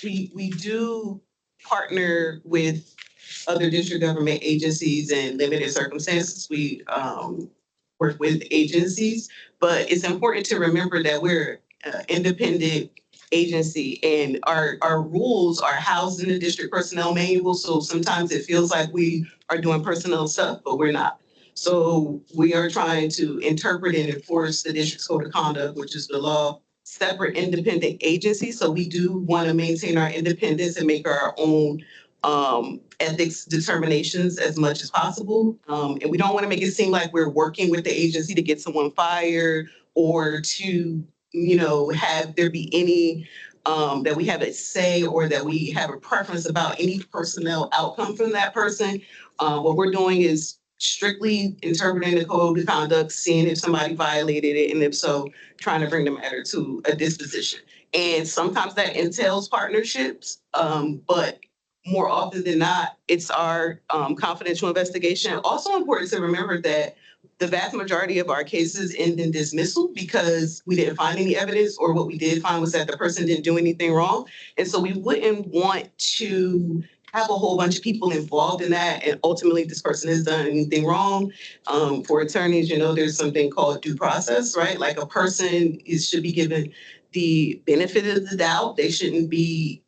Speaker 1: we do partner with other district government agencies in limited circumstances. We work with agencies, but it's important to remember that we're an independent agency and our rules are housed in the district personnel manual. So sometimes it feels like we are doing personnel stuff, but we're not. So we are trying to interpret and enforce the district's code of conduct, which is the law, separate independent agency. So we do want to maintain our independence and make our own ethics determinations as much as possible. And we don't want to make it seem like we're working with the agency to get someone fired or to, have there be any, that we have a say or that we have a preference about any personnel outcome from that person. What we're doing is strictly interpreting the code of conduct, seeing if somebody violated it, and if so, trying to bring the matter to a disposition. And sometimes that entails partnerships, but more often than not, it's our confidential investigation. Also important to remember that the vast majority of our cases end in dismissal because we didn't find any evidence, or what we did find was that the person didn't do anything wrong. And so we wouldn't want to have a whole bunch of people involved in that, and ultimately this person has done anything wrong. For attorneys, there's something called due process, right? Like a person should be given the benefit of the doubt. They shouldn't be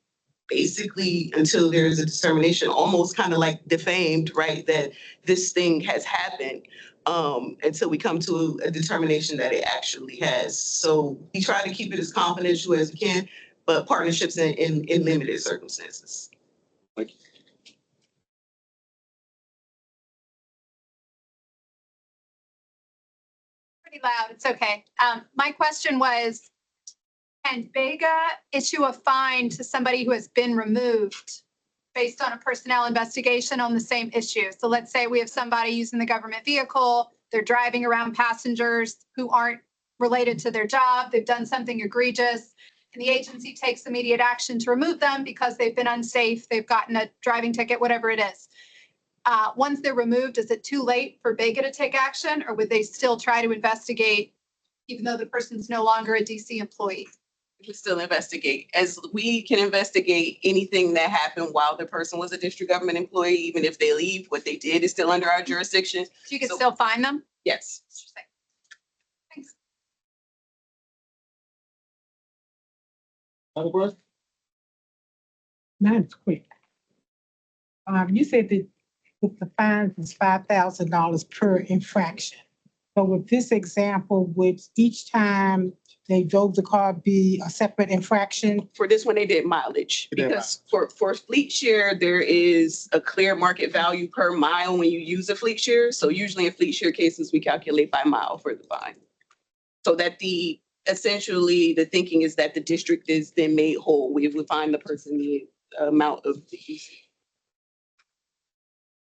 Speaker 1: basically, until there's a determination, almost kind of like defamed, right, that this thing has happened, until we come to a determination that it actually has. So we try to keep it as confidential as we can, but partnerships in limited circumstances.
Speaker 10: Thank you.
Speaker 11: Pretty loud, it's okay. My question was, can BEGA issue a fine to somebody who has been removed based on a personnel investigation on the same issue? So let's say we have somebody using the government vehicle, they're driving around passengers who aren't related to their job, they've done something egregious, and the agency takes immediate action to remove them because they've been unsafe, they've gotten a driving ticket, whatever it is. Once they're removed, is it too late for BEGA to take action, or would they still try to investigate even though the person's no longer a DC employee?
Speaker 1: We can still investigate, as we can investigate anything that happened while the person was a district government employee. Even if they leave, what they did is still under our jurisdiction.
Speaker 11: So you can still find them?
Speaker 1: Yes.
Speaker 11: Interesting. Thanks.
Speaker 2: Other question?
Speaker 8: Mine's quick. You said that with the fines is $5,000 per infraction. So with this example, would each time they drove the car be a separate infraction?
Speaker 1: For this one, they did mileage, because for fleet share, there is a clear market value per mile when you use a fleet share. So usually in fleet share cases, we calculate by mile for the fine. So that essentially the thinking is that the district is then made whole. We would find the person the amount of the use.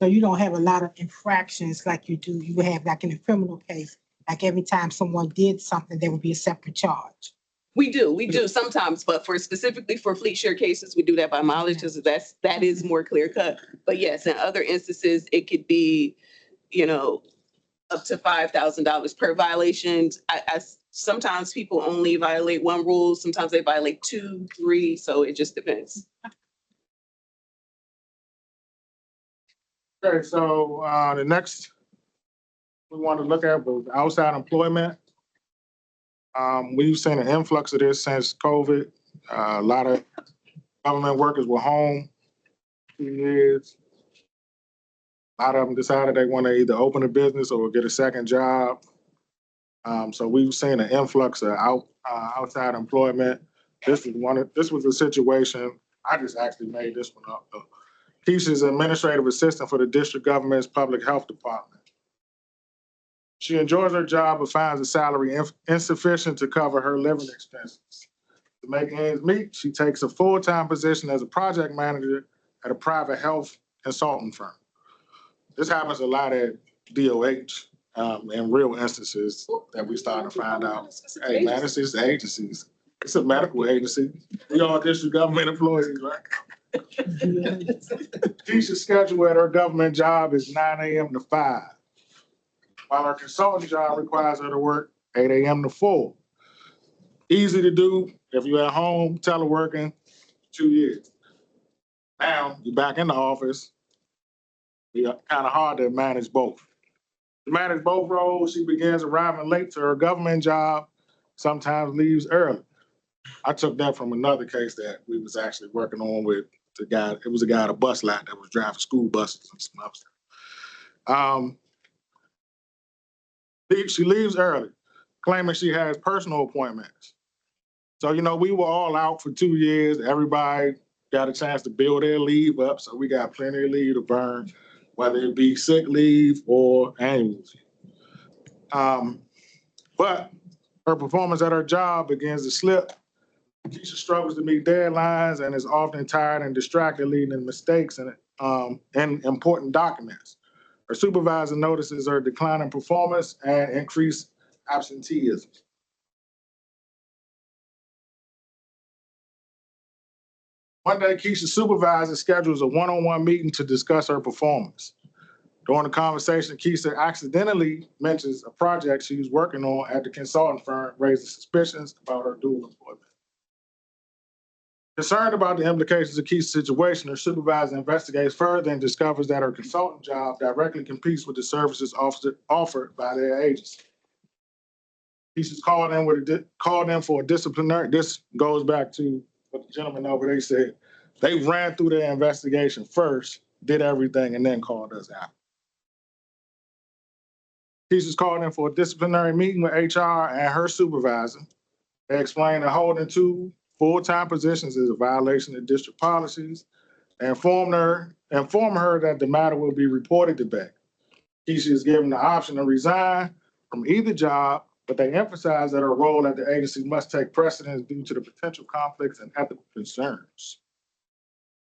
Speaker 8: So you don't have a lot of infractions like you do. You would have like in a criminal case, like every time someone did something, there would be a separate charge.
Speaker 1: We do sometimes, but specifically for fleet share cases, we do that by mileage because that is more clear cut. But yes, in other instances, it could be, up to $5,000 per violation. Sometimes people only violate one rule. Sometimes they violate 2, 3. So it just depends.
Speaker 2: Okay, so the next we want to look at was outside employment. We've seen an influx of this since COVID. A lot of government workers were home 2 years. A lot of them decided they want to either open a business or get a second job. So we've seen an influx of outside employment. This was a situation. I just actually made this one up though. Keisha's administrative assistant for the district government's public health department. She enjoys her job but finds the salary insufficient to cover her living expenses. To make ends meet, she takes a full-time position as a project manager at a private health consulting firm. This happens a lot at DOH in real instances that we starting to find out. Hey man, it's just agencies. It's a medical agency. We all district government employees, right? Keisha's schedule at her government job is 9 a.m. to 5, while her consulting job requires her to work 8 a.m. to 4. Easy to do if you're at home, teleworking, 2 years. Now you're back in the office. It's kind of hard to manage both. To manage both roles, she begins arriving late to her government job, sometimes leaves early. I took that from another case that we was actually working on with the guy. It was a guy at a bus lot that was driving school buses and some other stuff. She leaves early, claiming she has personal appointments. So, we were all out for 2 years. Everybody got a chance to build their leave up. So we got plenty of leave to burn, whether it be sick leave or annual leave. But her performance at her job begins to slip. Keisha struggles to meet deadlines and is often tired and distracted, leading to mistakes in important documents. Her supervisor notices her declining performance and increased absenteeism. One day, Keisha's supervisor schedules a one-on-one meeting to discuss her performance. During the conversation, Keisha accidentally mentions a project she was working on at the consulting firm, raising suspicions about her dual employment. Concerned about the implications of Keisha's situation, her supervisor investigates further and discovers that her consultant job directly competes with the services offered by their agency. Keisha's called in for a disciplinary. This goes back to what the gentleman over there said. They ran through their investigation first, did everything, and then called us out. Keisha's called in for a disciplinary meeting with HR and her supervisor. They explained that holding two full-time positions is a violation of district policies, and inform her that the matter will be reported to BEGA. Keisha is given the option to resign from either job, but they emphasize that her role at the agency must take precedence due to the potential conflicts and ethical concerns.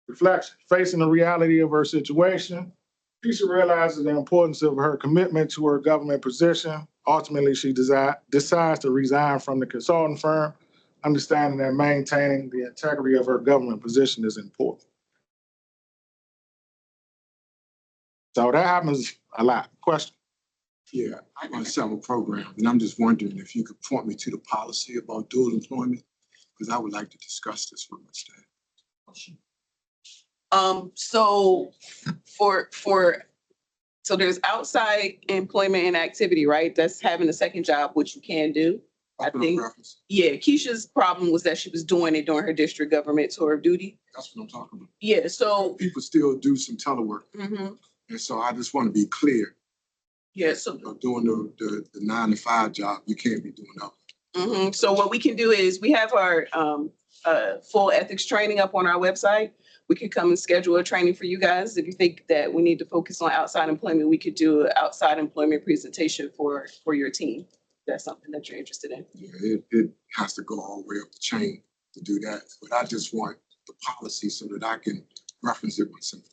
Speaker 2: Reflection: facing the reality of her situation, Keisha realizes the importance of her commitment to her government position. Ultimately, she decides to resign from the consulting firm, understanding that maintaining the integrity of her government position is important. So that happens a lot. Question?
Speaker 12: Yeah, I run several programs, and I'm just wondering if you could point me to the policy about dual employment, because I would like to discuss this with my staff.
Speaker 1: So there's outside employment and activity, right? That's having a second job, which you can do. I think, yeah, Keisha's problem was that she was doing it during her district government tour of duty.
Speaker 12: That's what I'm talking about.
Speaker 1: Yeah, so.
Speaker 12: People still do some telework,
Speaker 1: Mhm.
Speaker 12: and so I just want to be clear.
Speaker 1: Yeah, so.
Speaker 12: Doing the 9 to 5 job, you can't be doing that.
Speaker 1: So what we can do is we have our full ethics training up on our website. We could come and schedule a training for you guys. If you think that we need to focus on outside employment, we could do an outside employment presentation for your team. That's something that you're interested in.
Speaker 12: Yeah, it has to go all the way up the chain to do that. But I just want the policy so that I can reference it myself.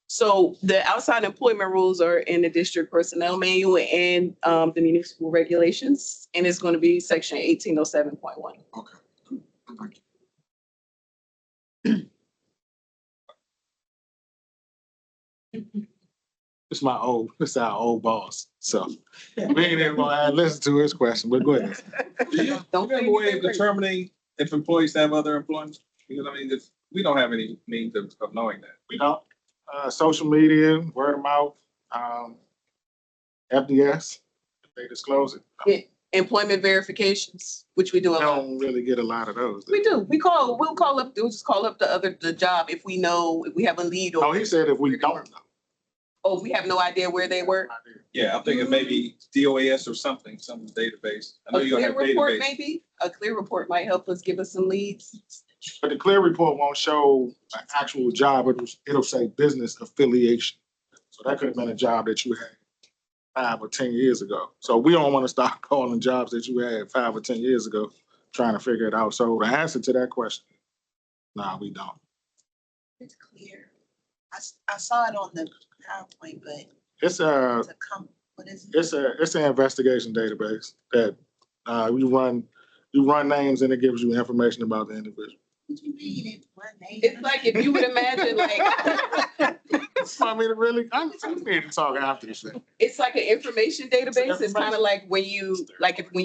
Speaker 1: So the outside employment rules are in the district personnel manual and the municipal regulations, and it's going to be section 1807.1.
Speaker 12: Okay. Thank you.
Speaker 2: It's our old boss. So we ain't even gonna listen to his question, but go ahead.
Speaker 13: Do you have a way of determining if employees have other employment? Because I mean, we don't have any means of knowing that.
Speaker 2: We don't. Social media, word of mouth, FDS, they disclose it.
Speaker 1: Employment verifications, which we do.
Speaker 2: We don't really get a lot of those.
Speaker 1: We do. We'll just call up the job if we know, if we have a lead.
Speaker 2: Oh, he said if we don't know.
Speaker 1: Oh, we have no idea where they work?
Speaker 13: Yeah, I'm thinking maybe DOAS or something, some database. I know you're gonna have
Speaker 1: A clear report,
Speaker 13: database.
Speaker 1: maybe? A clear report might help us give us some leads.
Speaker 2: But the clear report won't show an actual job. It'll say business affiliation. So that could have been a job that you had 5 or 10 years ago. So we don't want to start calling jobs that you had 5 or 10 years ago, trying to figure it out. So the answer to that question, no, we don't.
Speaker 6: It's clear. I saw it on the PowerPoint, but
Speaker 2: It's
Speaker 6: what is it?
Speaker 2: it's an investigation database that you run names and it gives you information about the individual.
Speaker 6: Did you read it? One name?
Speaker 1: It's like if you would imagine like.
Speaker 2: I mean, really, I'm need to talk after this thing.
Speaker 1: It's like an information database. It's kind of like when you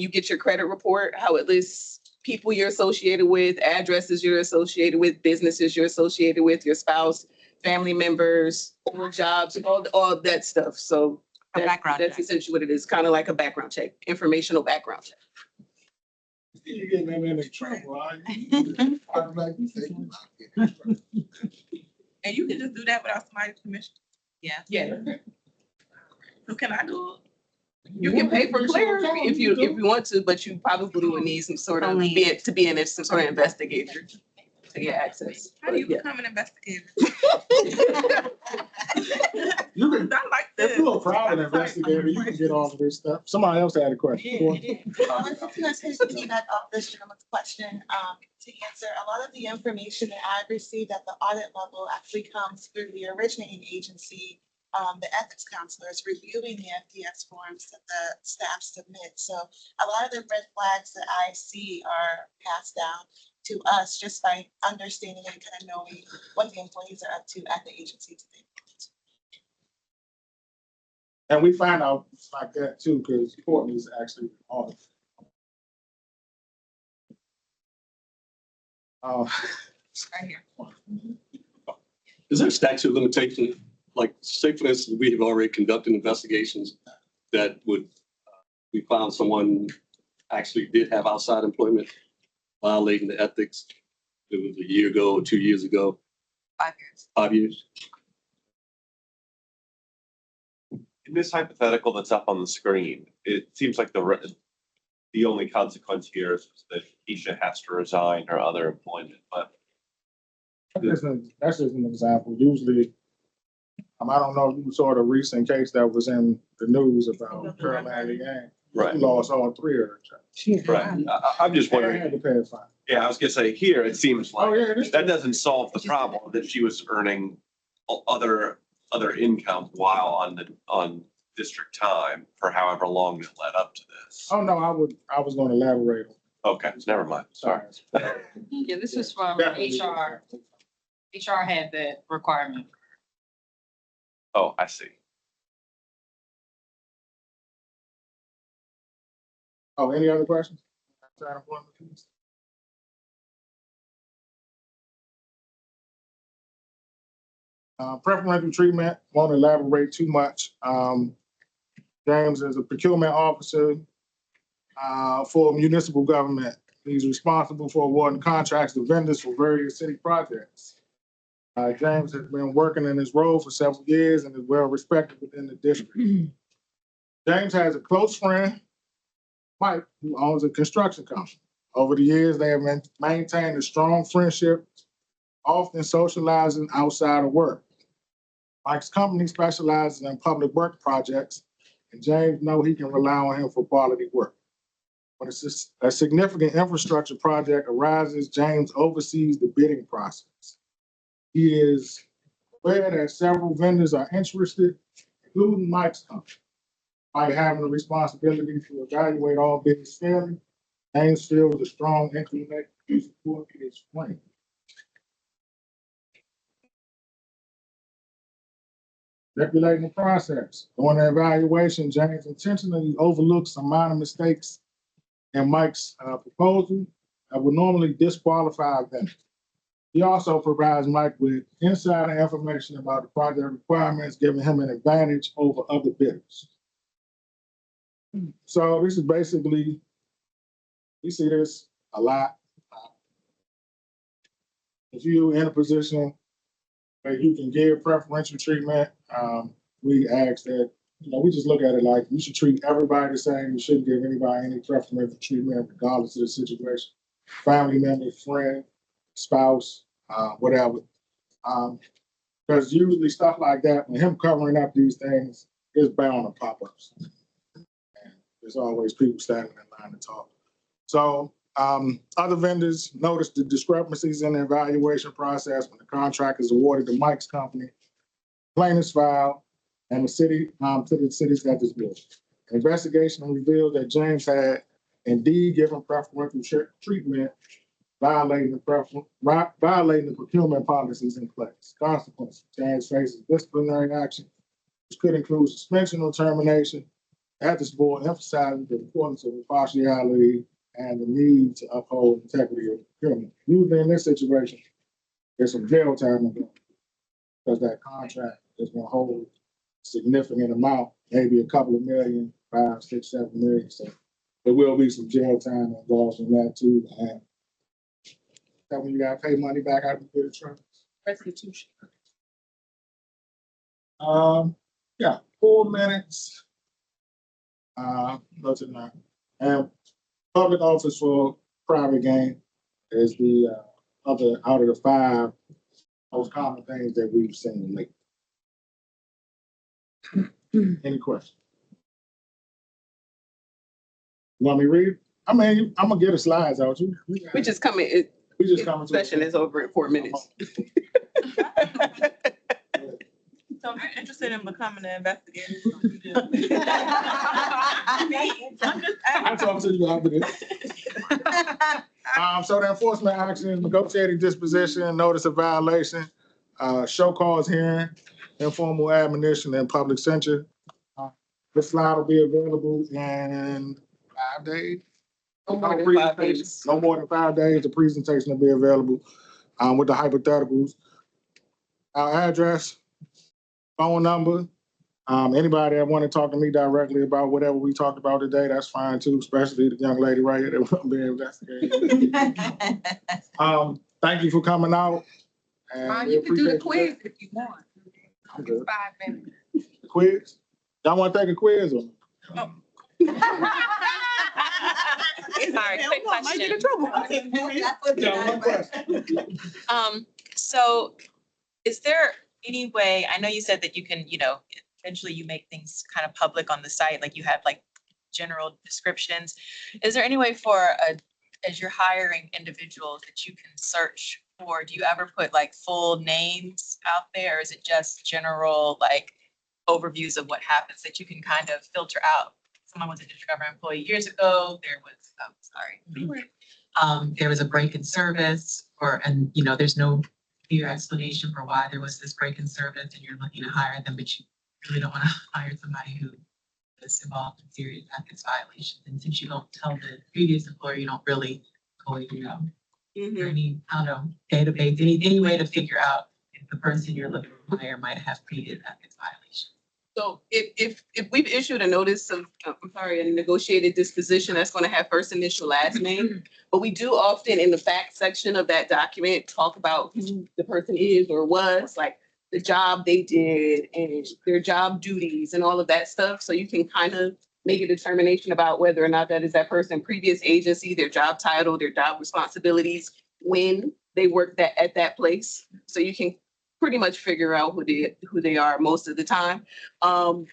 Speaker 1: get your credit report, how it lists people you're associated with, addresses you're associated with, businesses you're associated with, your spouse, family members, or jobs, all that stuff. So that's essentially what it is. Kind of like a background check, informational background check.
Speaker 2: You're getting them in trouble,
Speaker 14: And you can just do that without somebody's permission.
Speaker 1: Yeah.
Speaker 14: So can I do it?
Speaker 1: You can pay for clear if you want to, but you probably would need some sort of some sort of investigator to get access.
Speaker 14: How do you become an investigator?
Speaker 2: You can, if you're a private investigator, you can get all of this stuff. Somebody else had a question.
Speaker 6: Let's piggyback off this gentleman's question to answer. A lot of the information that I've received at the audit level actually comes through the originating agency the ethics counselors reviewing the FDS forms that the staff submit. So a lot of the red flags that I see are passed down to us just by understanding and kind of knowing what the employees are up to at the agency today.
Speaker 2: And we find out like that too, because Courtney's actually on.
Speaker 14: Right here.
Speaker 10: Is there a statute of limitation? Like, say for instance, we have already conducted investigations that would, we found someone actually did have outside employment violating the ethics. It was a year ago or 2 years ago.
Speaker 14: 5 years.
Speaker 10: 5 years.
Speaker 15: In this hypothetical that's up on the screen, it seems like the only consequence here is that Keisha has to resign her other employment, but.
Speaker 2: That's just an example. Usually, I don't know if you saw the recent case that was in the news about Carolina Gang.
Speaker 15: Right.
Speaker 2: She lost all 3 of her jobs.
Speaker 15: Right. I'm just
Speaker 2: They
Speaker 15: wondering.
Speaker 2: had to pay a fine.
Speaker 15: Yeah, I was gonna say here, it seems like
Speaker 2: it is.
Speaker 15: that doesn't solve the problem that she was earning other income while on district time for however long it led up to this.
Speaker 2: Oh, no, I was gonna elaborate.
Speaker 15: Okay, never mind. Sorry.
Speaker 16: Yeah, this is from
Speaker 2: Definitely.
Speaker 16: HR. HR had that requirement.
Speaker 15: Oh, I see.
Speaker 2: Oh, any other questions? Preferential treatment, won't elaborate too much. James is a procurement officer for municipal government. He's responsible for awarding contracts to vendors for various city projects. James has been working in his role for several years and is well respected within the district. James has a close friend, Mike, who owns a construction company. Over the years, they have maintained a strong friendship, often socializing outside of work. Mike's company specializes in public work projects, and James knows he can rely on him for quality work. When a significant infrastructure project arises, James oversees the bidding process. He is aware that several vendors are interested, including Mike's company. Mike having the responsibility to evaluate all bids fairly, James feels a strong inclination to support his friend. Regulating the process. During the evaluation, James intentionally overlooked some minor mistakes in Mike's proposal that would normally disqualify them. He also provides Mike with insider information about the project requirements, giving him an advantage over other bidders. So this is basically, we see this a lot. If you're in a position where you can give preferential treatment, we ask that, we just look at it like you should treat everybody the same. You shouldn't give anybody any preferential treatment regardless of the situation. Family member, friend, spouse, whatever. Because usually stuff like that, when him covering up these things, is bound to pop up. And there's always people standing in line to talk. So other vendors noticed the discrepancies in the evaluation process when the contract is awarded to Mike's company. Plaintiffs filed, and the city to the city's legislature. Investigation revealed that James had indeed given preferential treatment, violating the procurement policies in place. Consequences: James faces disciplinary action, which could include suspension or termination. At this board emphasizes the importance of impartiality and the need to uphold integrity of procurement. Usually in this situation, there's some jail time involved because that contract is going to hold a significant amount, maybe a couple of million, 5, 6, 7 million. So there will be some jail time involved in that too. And when you got to pay money back out of the trust.
Speaker 8: Restitution.
Speaker 2: Yeah, 4 minutes. No, tonight. And public office for private gain is the other out of the 5 most common things that we've seen lately. Any questions? You want me to read? I mean, I'm gonna get the slides out.
Speaker 1: We just come in. Session is over in 4 minutes.
Speaker 6: So if you're interested in becoming an investigator.
Speaker 2: I'll talk to you after this. So the enforcement actions, negotiated disposition, notice of violation, show cause hearing, informal admonition, and public censure. This slide will be available in 5 days.
Speaker 1: No more than 5 days.
Speaker 2: No more than 5 days. The presentation will be available with the hypotheticals. Our address, phone number. Anybody that want to talk to me directly about whatever we talked about today, that's fine too, especially the young lady right here that will be investigating. Thank you for coming out. And we
Speaker 16: You can do the
Speaker 2: appreciate you.
Speaker 16: quiz if you want.
Speaker 2: I'm good.
Speaker 16: 5 minutes.
Speaker 2: The quiz? Y'all want to take a quiz or?
Speaker 6: Sorry,
Speaker 9: quick question.
Speaker 2: Yeah, one question.
Speaker 14: So is there any way, I know you said that you can, eventually you make things kind of public on the site, like you have like general descriptions. Is there any way for, as you're hiring individuals that you can search for, do you ever put like full names out there? Or is it just general like overviews of what happens that you can kind of filter out? Someone was a district government employee years ago, there was a break in service there's no clear explanation for why there was this break in service and you're looking to hire them, but you really don't want to hire somebody who is involved in serious ethics violations. And since you don't tell the previous employer, you don't really go, any, database, any way to figure out if the person you're looking to hire might have previous ethics violations.
Speaker 1: So if we've issued a notice of, a negotiated disposition, that's going to have first initial, last name. But we do often in the fact section of that document talk about who the person is or was, like the job they did and their job duties and all of that stuff. So you can kind of make a determination about whether or not that is that person, previous agency, their job title, their job responsibilities, when they worked at that place. So you can pretty much figure out who they are most of the time.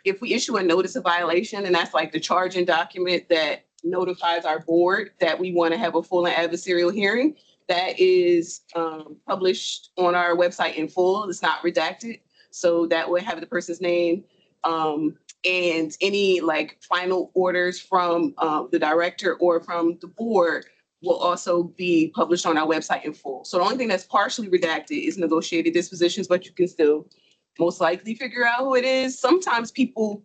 Speaker 1: If we issue a notice of violation, and that's like the charging document that notifies our board that we want to have a full and adversarial hearing, that is published on our website in full. It's not redacted. So that would have the person's name and any like final orders from the director or from the board will also be published on our website in full. So the only thing that's partially redacted is negotiated dispositions, but you can still most likely figure out who it is. Sometimes people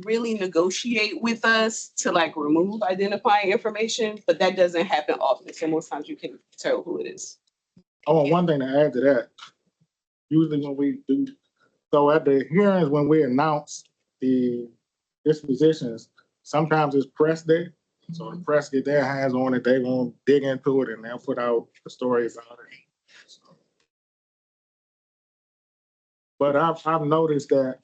Speaker 1: really negotiate with us to like remove identifying information, but that doesn't happen often. So most times you can tell who it is.
Speaker 2: Oh, one thing to add to that, usually when we do, so at the hearings, when we announce the dispositions, sometimes it's press day. So the press get their hands on it, they gonna dig into it and they'll put out the story about it. So. But I've noticed that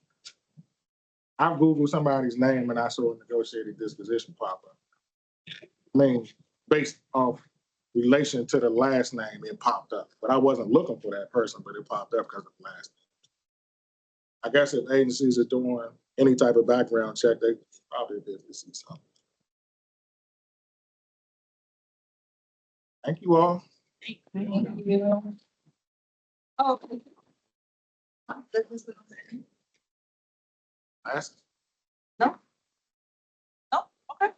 Speaker 2: I've Googled somebody's name and I saw a negotiated disposition pop up. I mean, based off relation to the last name, it popped up. But I wasn't looking for that person, but it popped up because of the last name. I guess if agencies are doing any type of background check, they probably did see something. Thank you all.
Speaker 11: Thank you. Oh.
Speaker 2: Last.
Speaker 14: No, okay.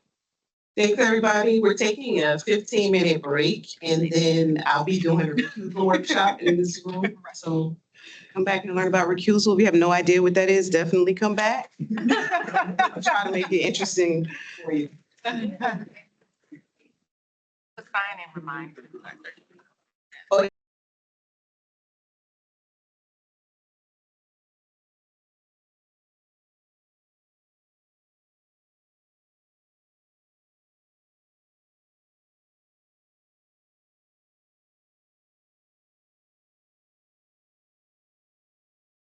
Speaker 17: Thanks, everybody. We're taking a 15-minute break and then I'll be doing a recusal workshop in this room. So
Speaker 1: Come back and learn about recusal. If you have no idea what that is, definitely come back. I'll try to make it interesting for you.
Speaker 14: Sign and remind.